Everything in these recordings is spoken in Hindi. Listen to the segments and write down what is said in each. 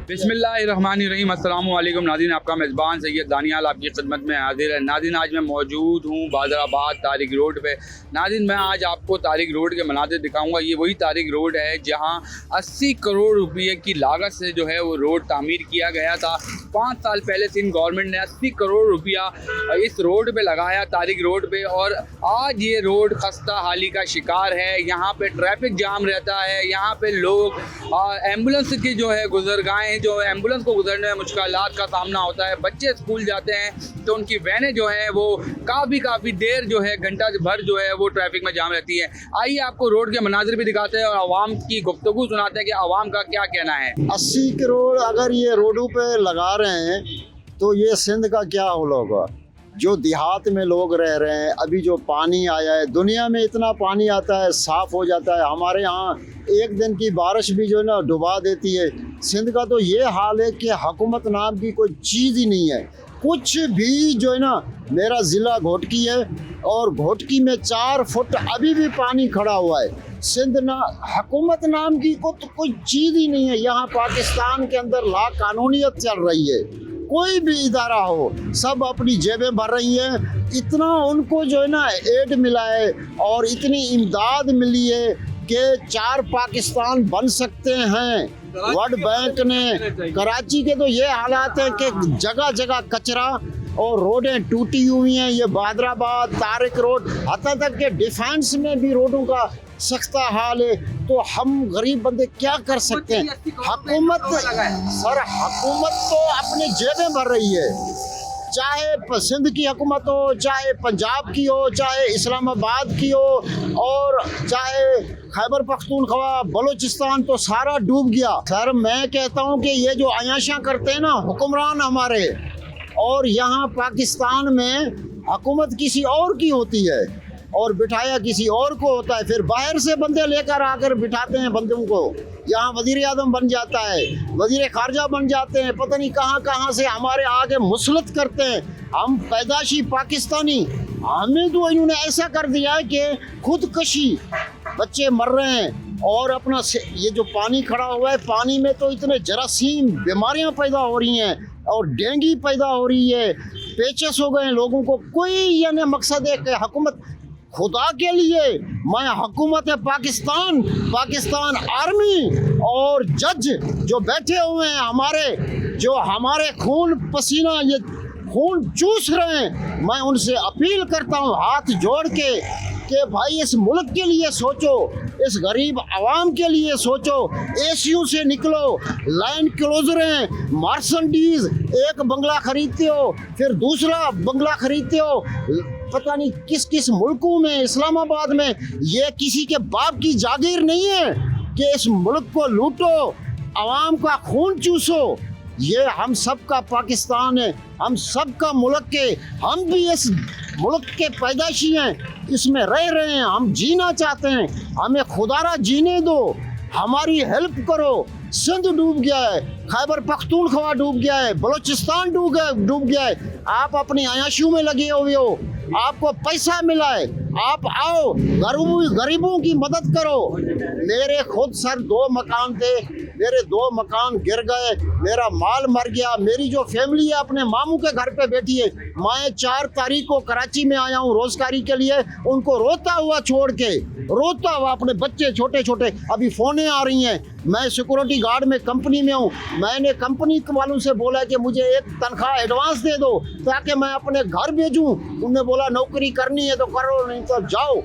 बिस्मिल्लाहिर्रहमानिर्रहीम अस्सलामु अलैकुम नाज़रीन, आपका मेज़बान सैयद दानियाल आपकी खिदमत में हाजिर है। नाज़रीन, आज मैं मौजूद हूँ बाज़ाराबाद तारिक रोड पे। नाज़रीन, मैं आज आपको तारिक रोड के मनाज़िर दिखाऊंगा। ये वही तारिक रोड है जहाँ 80 करोड़ रुपये की लागत से जो है वो रोड तामीर किया गया था। 5 साल पहले सिंध गवर्नमेंट ने 80 करोड़ रुपया इस रोड पर लगाया, तारिक रोड पर, और आज ये रोड खस्ता हाली का शिकार है। यहाँ पर ट्रैफिक जाम रहता है, यहाँ पर लोग एम्बुलेंस की जो है गुजरगाहें, जो एम्बुलेंस को गुजरने में मुश्किलात का सामना होता है। बच्चे स्कूल जाते हैं तो उनकी वैनें जो हैं वो काफ़ी देर जो है घंटा भर जो है वो ट्रैफिक में जाम रहती है। आइए आपको रोड के मनाजिर भी दिखाते हैं और आवाम की गुफ्तगू सुनाते हैं कि आवाम का क्या कहना है। 80 करोड़ अगर ये रोडों पे लगा रहे हैं तो ये सिंध का क्या होगा। जो देहात में लोग रह रहे हैं, अभी जो पानी आया है, दुनिया में इतना पानी आता है साफ़ हो जाता है, हमारे यहाँ एक दिन की बारिश भी जो है ना डुबा देती है। सिंध का तो ये हाल है कि हुकूमत नाम की कोई चीज़ ही नहीं है, कुछ भी जो है ना। मेरा ज़िला घोटकी है और घोटकी में 4 फुट अभी भी पानी खड़ा हुआ है। सिंध ना हुकूमत नाम की कोई चीज़ ही नहीं है। यहाँ पाकिस्तान के अंदर लाकानूनियत चल रही है। कोई भी इदारा हो, सब अपनी जेबें भर रही हैं। इतना उनको जो है ना एड मिला है और इतनी इमदाद मिली है कि 4 पाकिस्तान बन सकते हैं। वर्ल्ड बैंक ने कराची के तो ये हालात हैं कि जगह जगह कचरा और रोडें टूटी हुई हैं। ये बादराबाद तारिक रोड, हत्ता तक के डिफेंस में भी रोडों का सख्ता हाल है। तो हम गरीब बंदे क्या कर सकते हैं। हुकूमत तो अपने जेबें भर रही है, चाहे सिंध की हुकूमत हो, चाहे पंजाब की हो, चाहे इस्लामाबाद की हो, और चाहे खैबर पख्तूनख्वा, बलूचिस्तान, तो सारा डूब गया। सर मैं कहता हूँ कि ये जो अयाशा करते हैं ना हुक्मरान हमारे, और यहाँ पाकिस्तान में हुकूमत किसी और की होती है और बिठाया किसी और को होता है। फिर बाहर से बंदे लेकर आकर बिठाते हैं बंदों को। यहाँ वज़ीर आज़म बन जाता है, वज़ीर ख़ारजा बन जाते हैं, पता नहीं कहाँ कहाँ से हमारे आगे मुसलत करते हैं। हम पैदाशी पाकिस्तानी, हमें तो इन्होंने ऐसा कर दिया है कि खुदकशी, बच्चे मर रहे हैं। और अपना ये जो पानी खड़ा हुआ है, पानी में तो इतने जरासीम बीमारियाँ पैदा हो रही हैं और डेंगू पैदा हो रही है, पेचस हो गए हैं लोगों को। कोई यानी मकसद है कि हुकूमत, खुदा के लिए मैं हुकूमत पाकिस्तान, पाकिस्तान आर्मी और जज जो बैठे हुए हैं हमारे, जो हमारे खून पसीना ये खून चूस रहे हैं, मैं उनसे अपील करता हूँ हाथ जोड़ के कि भाई इस मुल्क के लिए सोचो, इस गरीब आवाम के लिए सोचो। एसीयू से निकलो, लैंड क्लोजरें, मार्संडीज, एक बंगला खरीदते हो फिर दूसरा बंगला खरीदते हो, पता नहीं किस किस मुल्कों में, इस्लामाबाद में। ये किसी के बाप की जागीर नहीं है कि इस मुल्क को लूटो, आवाम का खून चूसो। ये हम सब का पाकिस्तान है, हम सब का मुल्क के, हम भी इस मुल्क के पैदाशी हैं, इसमें रह रहे हैं, हम जीना चाहते हैं, हमें खुदारा जीने दो, हमारी हेल्प करो। सिंध डूब गया है, खैबर पख्तूनख्वा डूब गया है, बलूचिस्तान डूब गया है। आप अपनी अयाशियों में लगे हुए हो, आपको पैसा मिला है, आप आओ, गरीबों की मदद करो। मेरे खुद सर 2 मकान थे, मेरे 2 मकान गिर गए, मेरा माल मर गया। मेरी जो फैमिली है अपने मामू के घर पे बैठी है। मैं 4 तारीख को कराची में आया हूँ रोजगारी के लिए, उनको रोता हुआ छोड़ के, रोता हुआ, अपने बच्चे छोटे छोटे, अभी फ़ोनें आ रही हैं। मैं सिक्योरिटी गार्ड में कंपनी में हूँ, मैंने कंपनी वालों से बोला कि मुझे एक तनख्वाह एडवांस दे दो ताकि मैं अपने घर भेजूँ। उन्होंने बोला नौकरी करनी है तो करो, नहीं तो जाओ।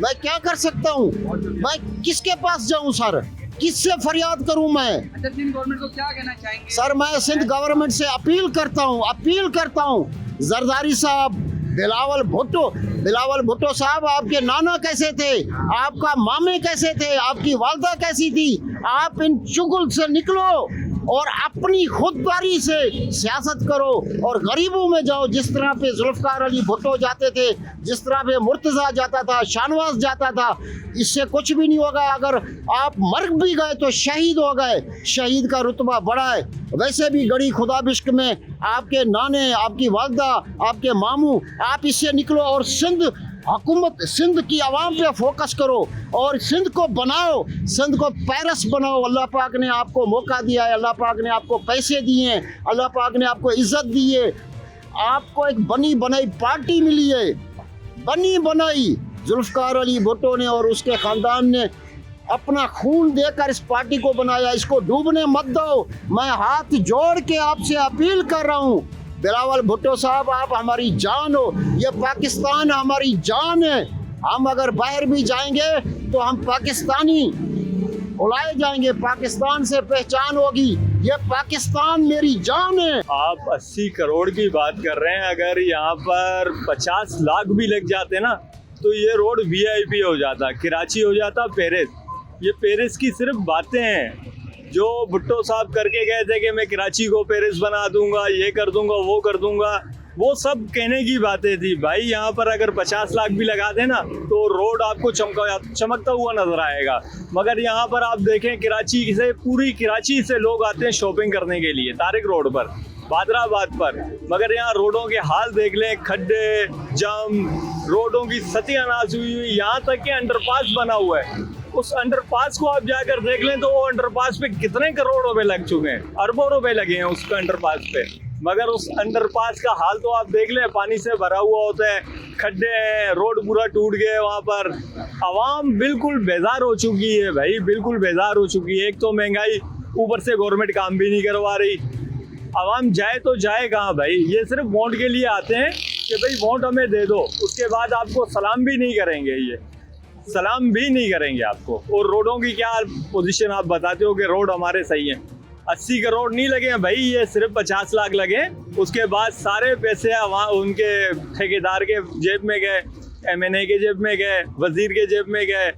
मैं क्या कर सकता हूँ, मैं किसके पास जाऊँ सर, किससे फरियाद करूं मैं। अच्छा, सिंध गवर्नमेंट को क्या कहना चाहेंगे? सर मैं सिंध गवर्नमेंट से अपील करता हूं, जरदारी साहब, बिलावल भुट्टो साहब, आपके नाना कैसे थे, आपका मामे कैसे थे, आपकी वालदा कैसी थी। आप इन चुगल से निकलो और अपनी खुददारी से सियासत करो और गरीबों में जाओ। जिस तरह पे जुल्फ़िकार अली भुट्टो जाते थे, जिस तरह पे मुर्तज़ा जाता था, शाहनवाज जाता था, इससे कुछ भी नहीं होगा। अगर आप मर भी गए तो शहीद हो गए, शहीद का रुतबा बड़ा है। वैसे भी गड़ी खुदा बिश्क में आपके नाने, आपकी वालदा, आपके मामू, आप इससे निकलो और सिंध हुकूमत सिंध की आवाम पे फोकस करो और सिंध को बनाओ, सिंध को पेरिस बनाओ। अल्लाह पाक ने आपको मौका दिया है, अल्लाह पाक ने आपको पैसे दिए हैं, अल्लाह पाक ने आपको इज्जत दी है, आपको एक बनी बनाई पार्टी मिली है, बनी बनाई। जुल्फकार अली भुट्टो ने और उसके ख़ानदान ने अपना खून देकर इस पार्टी को बनाया, इसको डूबने मत दो। मैं हाथ जोड़ के आपसे अपील कर रहा हूँ, बिलावल भुट्टो साहब, आप हमारी जान हो, ये पाकिस्तान हमारी जान है। हम अगर बाहर भी जाएंगे तो हम पाकिस्तानी उड़ाए जाएंगे, पाकिस्तान से पहचान होगी, ये पाकिस्तान मेरी जान है। आप 80 करोड़ की बात कर रहे हैं, अगर यहाँ पर 50 लाख भी लग जाते ना तो ये रोड VIP हो जाता, कराची हो जाता पेरिस। ये पेरिस की सिर्फ बातें हैं जो भुट्टो साहब करके गए थे कि मैं कराची को पेरिस बना दूंगा, ये कर दूंगा, वो कर दूंगा, वो सब कहने की बातें थी भाई। यहाँ पर अगर 50 लाख भी लगा देना तो रोड आपको चमकता हुआ नजर आएगा। मगर यहाँ पर आप देखें, कराची से, पूरी कराची से लोग आते हैं शॉपिंग करने के लिए तारिक रोड पर, बादराबाद पर, मगर यहाँ रोडों के हाल देख लें, खड्डे, जाम, रोडों की सत्यानाश हुई हुई, यहाँ तक कि अंडरपास बना हुआ है। उस अंडरपास को आप जाकर देख लें तो वो अंडरपास पे कितने करोड़ रुपए लग चुके हैं, अरबों रुपए लगे हैं उस अंडरपास पे। मगर उस अंडरपास का हाल तो आप देख लें, पानी से भरा हुआ होता है, खड्डे हैं, रोड पूरा टूट गए। वहाँ पर आवाम बिल्कुल बेजार हो चुकी है भाई, बिल्कुल बेजार हो चुकी है। एक तो महंगाई, ऊपर से गवर्नमेंट काम भी नहीं करवा रही। आवाम जाए तो जाए कहाँ भाई? ये सिर्फ वोट के लिए आते हैं कि भाई वोट हमें दे दो, उसके बाद आपको सलाम भी नहीं करेंगे, ये सलाम भी नहीं करेंगे आपको। और रोडों की क्या पोजीशन आप बताते हो कि रोड हमारे सही हैं? 80 करोड़ नहीं लगे हैं भाई, ये सिर्फ 50 लाख लगे। उसके बाद सारे पैसे वहाँ उनके ठेकेदार के जेब में गए, MNA के जेब में गए, वजीर के जेब में गए,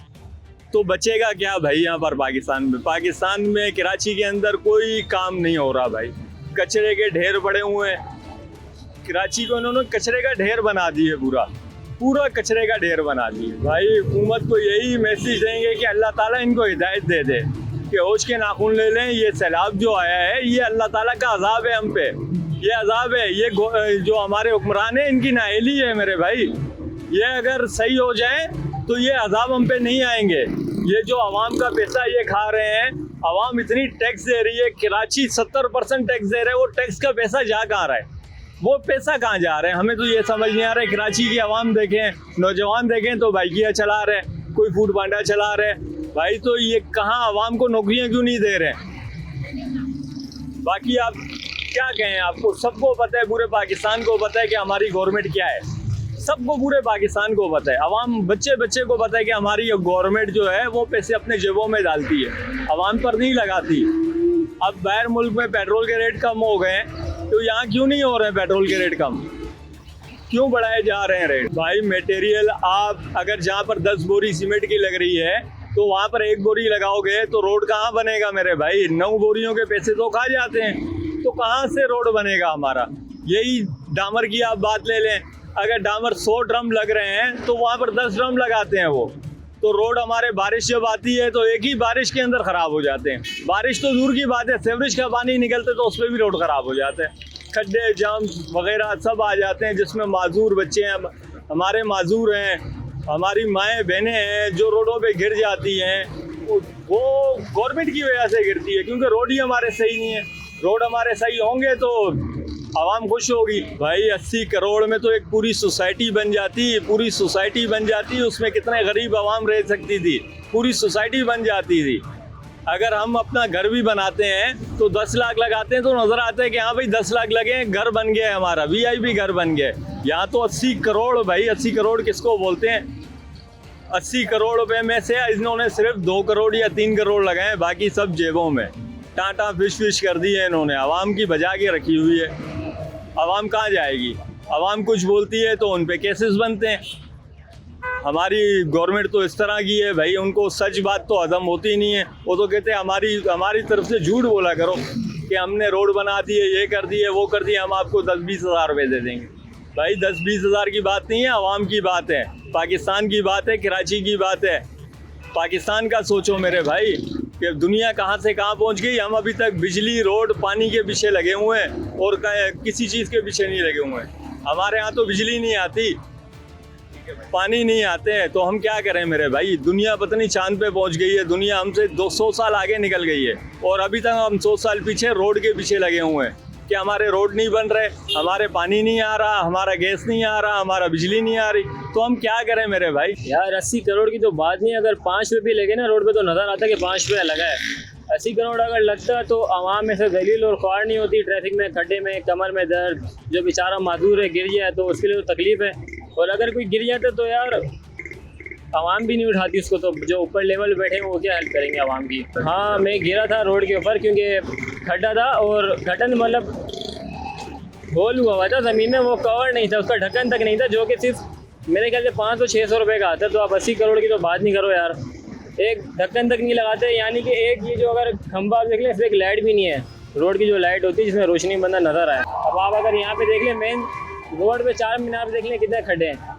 तो बचेगा क्या भाई यहाँ पर पाकिस्तान में? पाकिस्तान में कराची के अंदर कोई काम नहीं हो रहा भाई, कचरे के ढेर पड़े हुए हैं। कराची को इन्होंने कचरे का ढेर बना दिए, पूरा कचरे का ढेर बना दिए भाई। हुकूमत को यही मैसेज देंगे कि अल्लाह ताला इनको हिदायत दे दे कि होश के नाखून ले लें। ये सैलाब जो आया है ये अल्लाह ताला का अजाब है हम पे, ये अजाब है। ये जो हमारे हुक्मरान है इनकी नाअहली है मेरे भाई। ये अगर सही हो जाए तो ये अजाब हम पे नहीं आएंगे। ये जो आवाम का पैसा ये खा रहे हैं, आवाम इतनी टैक्स दे रही है, कराची 70% टैक्स दे रहे हैं, वो टैक्स का पैसा जा कहाँ रहा है? वो पैसा कहाँ जा रहा है? हमें तो ये समझ नहीं आ रहा है। कराची की आवाम देखें, नौजवान देखें तो बाइकियाँ चला रहे हैं, कोई फूड पांडा चला रहे हैं भाई। तो ये कहाँ आवाम को नौकरियाँ क्यों नहीं दे रहे हैं? बाकी आप क्या कहें, आपको सबको पता है, पूरे पाकिस्तान को पता है कि हमारी गवर्नमेंट क्या है, सबको पूरे पाकिस्तान को पता है। आवाम बच्चे को पता है कि हमारी गवर्नमेंट जो है वो पैसे अपने जेबों में डालती है, आवाम पर नहीं लगाती। अब बाहर मुल्क में पेट्रोल के रेट कम हो गए हैं, तो यहाँ क्यों नहीं हो रहे हैं पेट्रोल के रेट कम? क्यों बढ़ाए जा रहे हैं रेट? भाई मटेरियल आप अगर जहाँ पर 10 बोरी सीमेंट की लग रही है तो वहाँ पर 1 बोरी लगाओगे तो रोड कहाँ बनेगा मेरे भाई? 9 बोरियों के पैसे तो खा जाते हैं, तो कहाँ से रोड बनेगा हमारा? यही डामर की आप बात ले लें, अगर डामर 100 ड्रम लग रहे हैं तो वहाँ पर 10 ड्रम लगाते हैं वो, तो रोड हमारे बारिश जब आती है तो एक ही बारिश के अंदर ख़राब हो जाते हैं। बारिश तो दूर की बात है, सीवरेज का पानी निकलते तो उस पर भी रोड ख़राब हो जाते हैं। खड्डे, जाम वगैरह सब आ जाते हैं, जिसमें माजूर बच्चे हैं, हमारे माजूर हैं, हमारी माएँ बहनें हैं जो रोडों पे गिर जाती हैं। वो गवर्नमेंट की वजह से गिरती है, क्योंकि रोड ही हमारे सही नहीं है। रोड हमारे सही होंगे तो आवाम खुश होगी भाई। 80 करोड़ में तो एक पूरी सोसाइटी बन जाती, पूरी सोसाइटी बन जाती। उसमें कितने गरीब आवाम रह सकती थी, पूरी सोसाइटी बन जाती थी। अगर हम अपना घर भी बनाते हैं तो 10 लाख लगाते हैं तो नजर आता है कि हाँ भाई 10 लाख लगे, घर बन गया हमारा, VIP घर बन गया। यहाँ तो 80 करोड़ भाई, 80 करोड़ किसको बोलते हैं? 80 करोड़ रुपए में से इन्होंने सिर्फ 2 करोड़ या 3 करोड़ लगाए, बाकी सब जेबों में टाटा फिश कर दी है इन्होंने। आवाम की बजा के रखी हुई है, आवाम कहाँ जाएगी? आवाम कुछ बोलती है तो उन पे केसेस बनते हैं। हमारी गवर्नमेंट तो इस तरह की है भाई, उनको सच बात तो हजम होती नहीं है। वो तो कहते हैं हमारी तरफ से झूठ बोला करो कि हमने रोड बना दी है, ये कर दी है, वो कर दिया, हम आपको 10-20 हज़ार रुपये दे देंगे। भाई 10-20 हज़ार की बात नहीं है, आवाम की बात है, पाकिस्तान की बात है, कराची की बात है। पाकिस्तान का सोचो मेरे भाई कि दुनिया कहाँ से कहाँ पहुँच गई। हम अभी तक बिजली, रोड, पानी के पीछे लगे हुए हैं और किसी चीज़ के पीछे नहीं लगे हुए हैं। हमारे यहाँ तो बिजली नहीं आती, पानी नहीं आते हैं तो हम क्या करें मेरे भाई। दुनिया पता नहीं चांद पे पहुंच गई है, दुनिया हमसे 200 साल आगे निकल गई है और अभी तक हम 100 साल पीछे रोड के पीछे लगे हुए हैं कि हमारे रोड नहीं बन रहे, हमारे पानी नहीं आ रहा, हमारा गैस नहीं आ रहा, हमारा बिजली नहीं आ रही, तो हम क्या करें मेरे भाई। यार 80 करोड़ की तो बात नहीं, अगर 5 रुपये भी लगे ना रोड पे तो नज़र आता है कि 5 रुपये लगा है। 80 करोड़ अगर लगता तो आवाम में से दलील और ख्वार नहीं होती, ट्रैफिक में, खड्डे में, कमर में दर्द, जो बेचारा माजूर है गिर जाए तो उसके लिए तो तकलीफ है। और अगर कोई गिर जाता तो यार आवाम भी नहीं उठाती उसको, तो जो ऊपर लेवल पे बैठे हैं वो क्या हेल्प करेंगे आवाम की। हाँ मैं गिरा था रोड के ऊपर क्योंकि खड्डा था और ढक्कन मतलब होल हुआ था ज़मीन में, वो कवर नहीं था, उसका ढक्कन तक नहीं था, जो कि सिर्फ मेरे ख्याल से 500-600 रुपये का आता है। तो आप 80 करोड़ की तो बात नहीं करो यार, एक ढक्कन तक नहीं लगाते। यानी कि एक ये जो अगर खंभा आप देख लें, इसमें एक लाइट भी नहीं है, रोड की जो लाइट होती है जिसमें रोशनी बंदा नज़र आए। अब आप अगर यहाँ पे देख लें मेन रोड पे 4 मीनार देख लें कितने खड्डे हैं,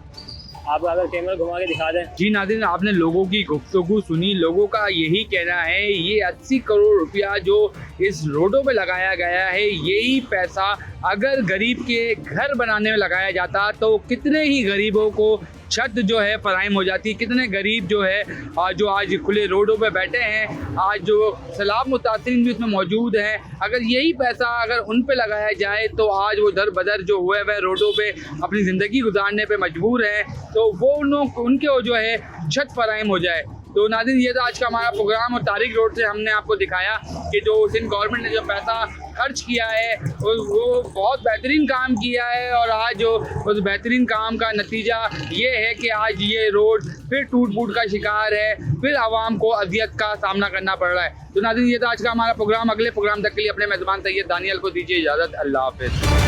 आप अगर कैमरा घुमा के दिखा दें। जी नाज़रीन, आपने लोगों की गुफ्तगू सुनी। लोगों का यही कहना है ये 80 करोड़ रुपया जो इस रोडों पे लगाया गया है, यही पैसा अगर गरीब के घर बनाने में लगाया जाता तो कितने ही गरीबों को छत जो है फराहम हो जाती। कितने गरीब जो है जो आज खुले रोडों पे बैठे हैं, आज जो सैलाब मुतासिरीन भी इसमें मौजूद हैं, अगर यही पैसा अगर उन पे लगाया जाए तो आज वो दर बदर जो हुए वह रोडों पे अपनी ज़िंदगी गुजारने पे मजबूर हैं, तो वो उनके जो है छत फराहम हो जाए। तो नाज़रीन, ये था आज का हमारा प्रोग्राम और तारिक रोड से हमने आपको दिखाया कि जो सिंध गवर्नमेंट ने जो पैसा खर्च किया है वो बहुत बेहतरीन काम किया है, और आज जो उस बेहतरीन काम का नतीजा ये है कि आज ये रोड फिर टूट फूट का शिकार है, फिर आवाम को अजियत का सामना करना पड़ रहा है। तो नाज़रीन, ये था आज का हमारा प्रोग्राम। अगले प्रोग्राम तक के लिए अपने मेज़बान सैयद दानियल को दीजिए इजाज़त। अल्लाह हाफ़िज़।